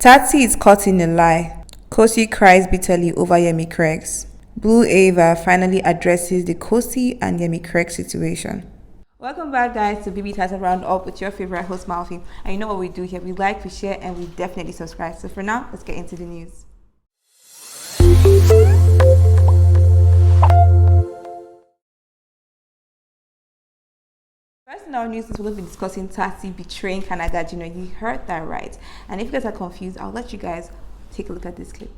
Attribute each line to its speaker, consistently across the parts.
Speaker 1: Tsatsii is caught in a lie. Khosi cries bitterly over Yemi Cregx. Blue Aiva finally addresses the Khosi and Yemi Cregx situation. Welcome back, guys, to BBTITANS Roundup with your favorite host, Malfi. And you know what we do here? We like, we share, and we definitely subscribe. So for now, let's get into the news. First in our news is we're going to be discussing Tati betraying Kanaga Jr. You heard that right. And if you guys are confused, I'll let you guys take a look at this clip.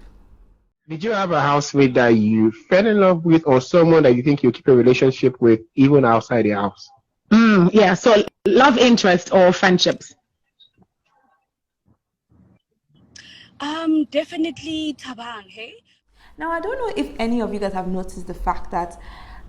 Speaker 2: Did you have a housemate that you fell in love with, or someone that you think you'll keep a relationship with even outside the house?
Speaker 3: Yeah, so love interest or friendships?
Speaker 4: Definitely Tabang, hey?
Speaker 1: Now, I don't know if any of you guys have noticed the fact that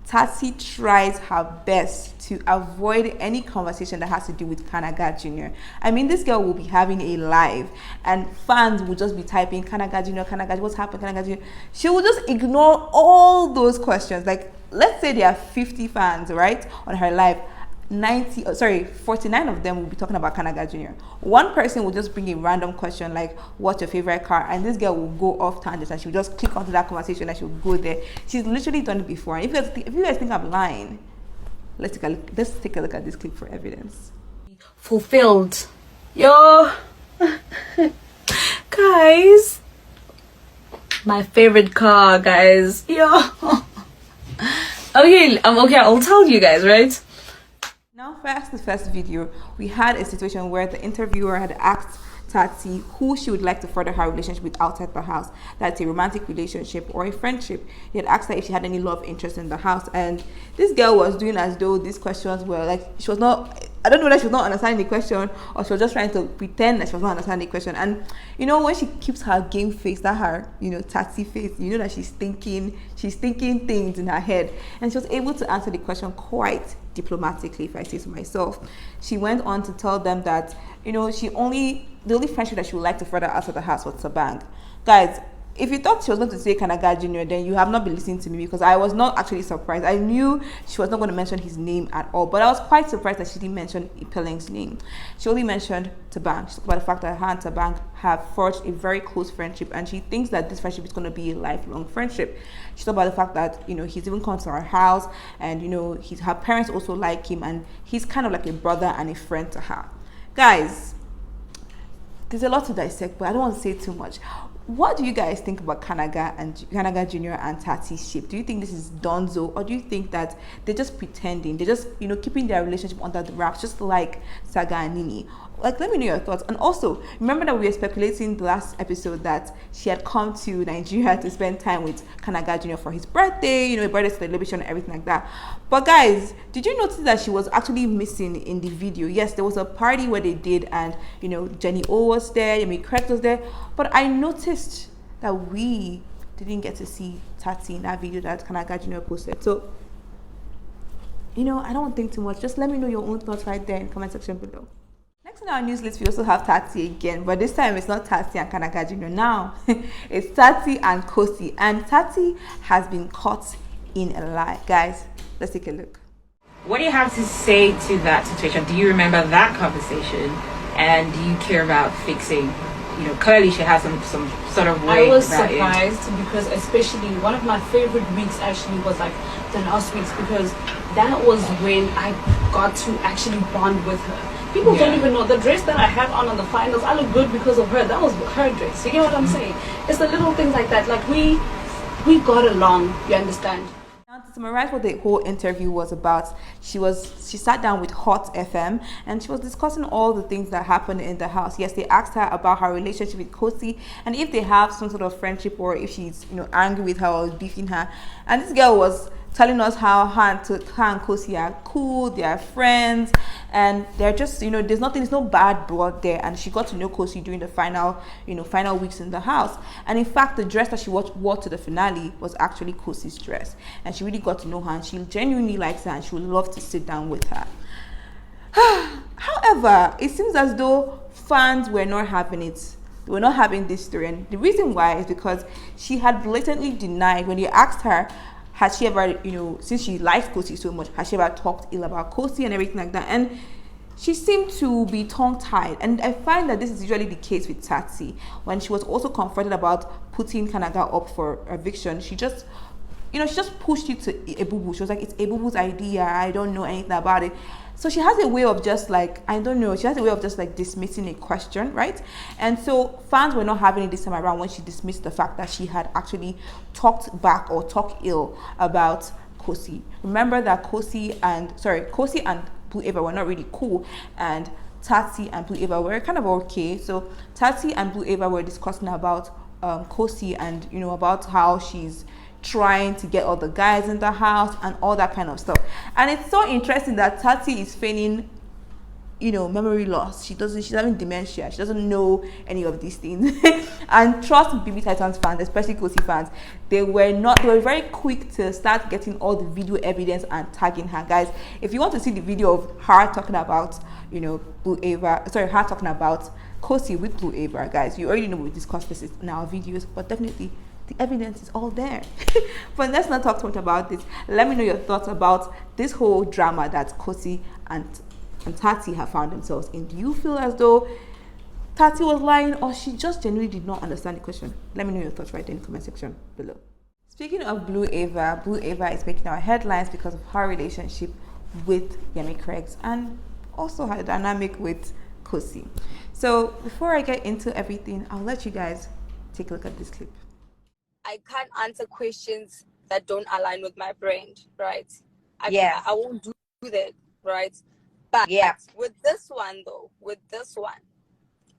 Speaker 1: Tati tries her best to avoid any conversation that has to do with Kanaga Jr. I mean, this girl will be having a live and fans will just be typing Kanaga Jr., Kanaga Jr., what's happened, Kanaga Jr. She will just ignore all those questions. Like, let's say there are 50 fans, right, on her live. 49 of them will be talking about Kanaga Jr. One person will just bring a random question like, what's your favorite car? And this girl will go off tangents and she'll just click onto that conversation and she'll go there. She's literally done it before. And if you guys think I'm lying, let's take a look at this clip for evidence.
Speaker 4: Fulfilled. Yo. Guys. My favorite car, guys. Yo. Okay, I'll tell you guys, right?
Speaker 1: Now, first, the first video, we had a situation where the interviewer had asked Tati who she would like to further her relationship with outside the house. That's a romantic relationship or a friendship. He had asked her if she had any love interest in the house, and this girl was doing as though these questions were like, she was not, I don't know whether she was not understanding the question or she was just trying to pretend that she was not understanding the question. And you know, when she keeps her game face, that her, Tati face, you know that she's thinking things in her head, and she was able to answer the question quite diplomatically, if I say so myself. She went on to tell them that, the only friendship that she would like to further outside the house was Tabang. Guys, if you thought she was going to say Kanaga Jr., then you have not been listening to me, because I was not actually surprised. I knew she was not going to mention his name at all, but I was quite surprised that she didn't mention Ipeleng's name. She only mentioned Tabang. She talked about the fact that her and Tabang have forged a very close friendship, and she thinks that this friendship is going to be a lifelong friendship. She talked about the fact that, he's even come to our house, and, her parents also like him, and he's kind of like a brother and a friend to her. Guys, there's a lot to dissect, but I don't want to say too much. What do you guys think about Kanaga Jr. and Tati's ship? Do you think this is donzo, or do you think that they're just pretending? They're just, keeping their relationship under the wraps, just like Saga and Nini? Like, let me know your thoughts. And also, remember that we were speculating the last episode that she had come to Nigeria to spend time with Kanaga Jr. for his birthday, a birthday celebration and everything like that. But guys, did you notice that she was actually missing in the video? Yes, there was a party where they did, and Jenny O was there, Yemi Cregx was there, but I noticed that we didn't get to see Tati in that video that Kanaga Jr. posted. So, I don't want to think too much. Just let me know your own thoughts right there in the comment section below. Next on our news list, we also have Tati again, but this time it's not Tati and Kanaga Jr. Now, it's Tati and Kosi, and Tati has been caught in a lie. Guys, let's take a look.
Speaker 5: What do you have to say to that situation? Do you remember that conversation, and do you care about fixing? Clearly she has some sort of way.
Speaker 4: I was surprised because especially one of my favorite weeks actually was like the last weeks, because that was when I got to actually bond with her. People don't even know the dress that I had on the finals. I look good because of her. That was her dress. You get what I'm saying? It's the little things like that. Like we got along. You understand?
Speaker 1: Now, to summarize what the whole interview was about, she sat down with Hot FM and she was discussing all the things that happened in the house. Yes, they asked her about her relationship with Khosi and if they have some sort of friendship, or if she's angry with her or beefing her. And this girl was telling us how her and Khosi are cool, they are friends, and they're just, there's no bad blood there. And she got to know Khosi during the final weeks in the house. And in fact, the dress that she wore to the finale was actually Khosi's dress. And she really got to know her, and she genuinely likes her, and she would love to sit down with her. However, it seems as though fans were not having it. They were not having this story. And the reason why is because she had blatantly denied when they asked her, has she ever, since she likes Khosi so much, has she ever talked ill about Khosi and everything like that? And she seemed to be tongue-tied, and I find that this is usually the case with Tsatsii. When she was also confronted about putting Kanaga up for eviction, she just pushed it to Ebubu. She was like, it's Ebubu's idea, I don't know anything about it. So she has a way of just like, she has a way of just like dismissing a question, right? And so fans were not having it this time around when she dismissed the fact that she had actually talked back or talked ill about Khosi. Remember that Khosi and Blue Aiva were not really cool, and Tati and Blue Aiva were kind of okay. So Tati and Blue Aiva were discussing about Khosi and about how she's trying to get all the guys in the house and all that kind of stuff. And it's so interesting that Tati is feigning memory loss. She's having dementia. She doesn't know any of these things. And trust BBTITANS fans, especially Kosi fans, they were very quick to start getting all the video evidence and tagging her. Guys, if you want to see the video of her talking about her talking about Khosi with Blue Aiva, guys, you already know we discussed this in our videos, but definitely the evidence is all there. But let's not talk too much about this. Let me know your thoughts about this whole drama that Khosi and Tati have found themselves in. Do you feel as though Tati was lying, or she just genuinely did not understand the question? Let me know your thoughts right there in the comment section below. Speaking of Blue Aiva is making our headlines because of her relationship with Yemi Cregx and also her dynamic with Khosi. So before I get into everything, I'll let you guys take a look at this clip.
Speaker 6: I can't answer questions that don't align with my brand, right? I won't do that, right? But with this one,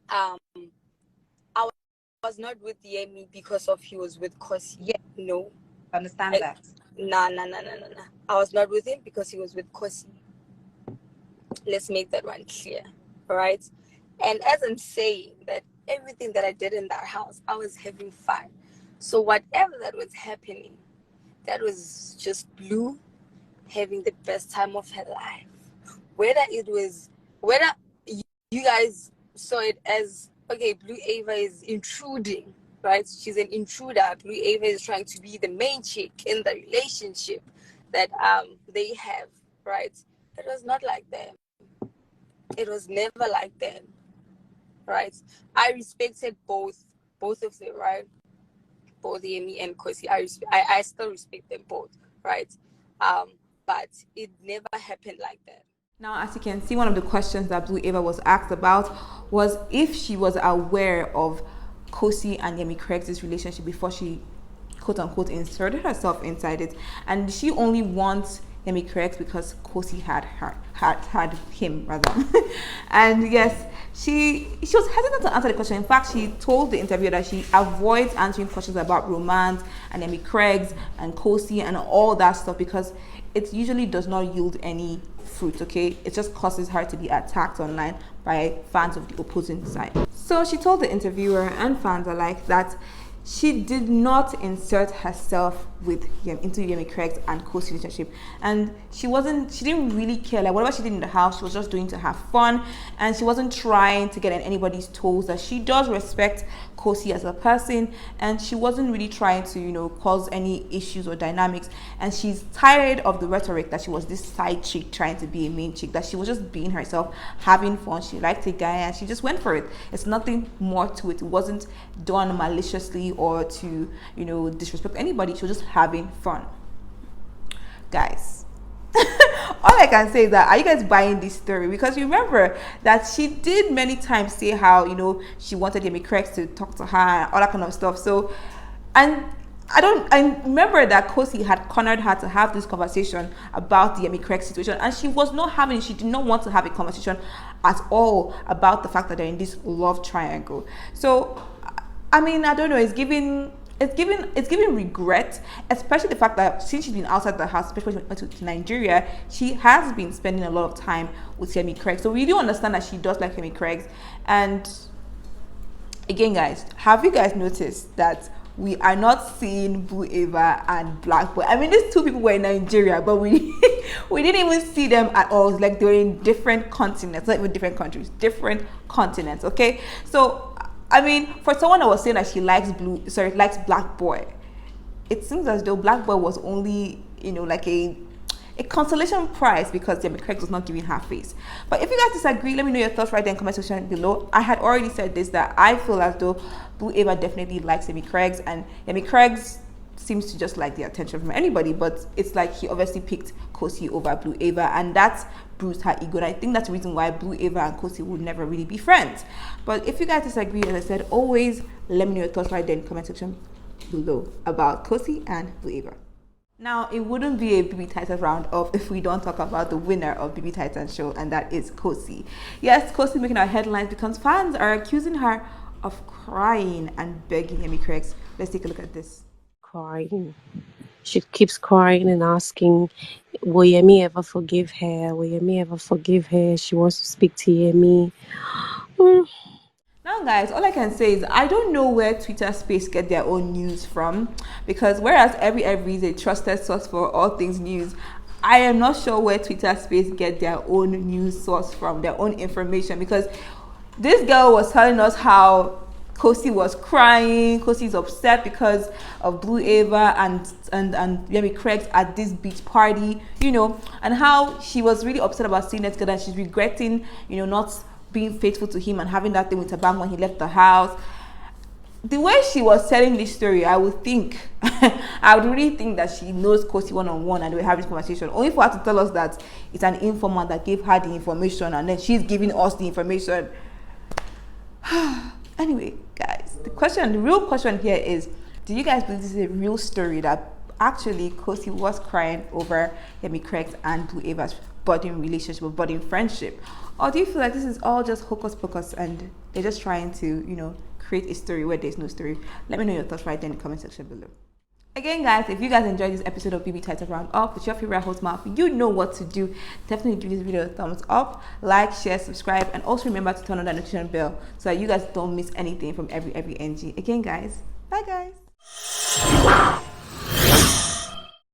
Speaker 6: I was not with Yemi because of he was with Khosi.
Speaker 5: Yeah.
Speaker 6: No.
Speaker 5: Understand that?
Speaker 6: Nah. I was not with him because he was with Khosi. Let's make that one clear, right? And as I'm saying that everything that I did in that house, I was having fun. So whatever that was happening, that was just Blue having the best time of her life. Whether you guys saw it as, okay, Blue Aiva is intruding, right? She's an intruder. Blue Aiva is trying to be the main chick in the relationship that they have, right? It was not like that. It was never like that, right? I respected both of them, right? Both Yemi and Kosi. I still respect them both, right? But it never happened like that.
Speaker 1: Now, as you can see, one of the questions that Blue Aiva was asked about was if she was aware of Khosi and Yemi Cregx's relationship before she, quote-unquote, inserted herself inside it. And she only wants Yemi Cregx because Khosi had him, rather. And yes, she was hesitant to answer the question. In fact, she told the interviewer that she avoids answering questions about romance and Yemi Cregx and Khosi and all that stuff because it usually does not yield any fruit, okay? It just causes her to be attacked online by fans of the opposing side. So she told the interviewer and fans alike that she did not insert herself into Yemi Cregx and Khosi relationship, and she didn't really care. Like whatever she did in the house, she was just doing to have fun, and she wasn't trying to get on anybody's toes. That she does respect Khosi as a person, and she wasn't really trying to cause any issues or dynamics. And she's tired of the rhetoric that she was this side chick trying to be a main chick, that she was just being herself, having fun. She liked a guy and she just went for it. It's nothing more to it. It wasn't done maliciously or to disrespect anybody. She was just having fun. Guys, all I can say is that, are you guys buying this story? Because remember that she did many times say how she wanted Yemi Cregx to talk to her and all that kind of stuff. So, and I remember that Khosi had cornered her to have this conversation about the Yemi Cregx situation, and she was not having it. She did not want to have a conversation at all about the fact that they're in this love triangle. So I mean, I don't know, it's giving regret, especially the fact that since she's been outside the house, especially when she went to Nigeria, she has been spending a lot of time with Yemi Cregx. So we do understand that she does like Yemi Cregx. And again, guys, have you guys noticed that we are not seeing Blue Aiva and Black Boy? I mean, these two people were in Nigeria, but we didn't even see them at all. It's like they're in different continents, not even different countries, different continents, okay? So I mean, for someone that was saying that she likes Black Boy, it seems as though Black Boy was only, like a a consolation prize because Yemi Cregx was not giving her face. But if you guys disagree, let me know your thoughts right there in the comment section below. I had already said this, that I feel as though Blue Aiva definitely likes Yemi Cregx, and Yemi Cregx seems to just like the attention from anybody, but it's like he obviously picked Khosi over Blue Aiva, and that's bruised her ego, and I think that's the reason why Blue Aiva and Khosi would never really be friends. But if you guys disagree, as I said, always let me know your thoughts right there in the comment section below about Khosi and Blue Aiva. Now, it wouldn't be a BBTITANS roundup if we don't talk about the winner of BBTITANS show, and that is Khosi. Yes, Khosi making our headlines because fans are accusing her of crying and begging Yemi Cregx. Let's take a look at this.
Speaker 7: Crying. She keeps crying and asking, will Yemi ever forgive her? Will Yemi ever forgive her? She wants to speak to Yemi.
Speaker 1: Now guys, all I can say is I don't know where Twitter Space get their own news from, because whereas every is a trusted source for all things news, I am not sure where Twitter Space get their own news source from, their own information, because this girl was telling us how Khosi was crying. Khosi is upset because of Blue Aiva and Yemi Cregx at this beach party, you know, and how she was really upset about seeing that together, and she's regretting, you know, not being faithful to him and having that thing with Tabang when he left the house. The way she was telling this story, I would really think that she knows Khosi one-on-one and they were having this conversation, only for her to tell us that it's an informant that gave her the information and then she's giving us the information. Anyway, guys, the real question here is, do you guys believe this is a real story that actually Khosi was crying over Yemi Cregx and Blue Aiva's budding relationship or budding friendship? Or do you feel like this is all just hocus pocus and they're just trying to, you know, create a story where there's no story? Let me know your thoughts right there in the comment section below. Again, guys, if you guys enjoyed this episode of BBTITANS Roundup with your favorite host, Mouth, you know what to do. Definitely give this video a thumbs up, like, share, subscribe, and also remember to turn on that notification bell so that you guys don't miss anything from every NG. Again, guys, bye, guys.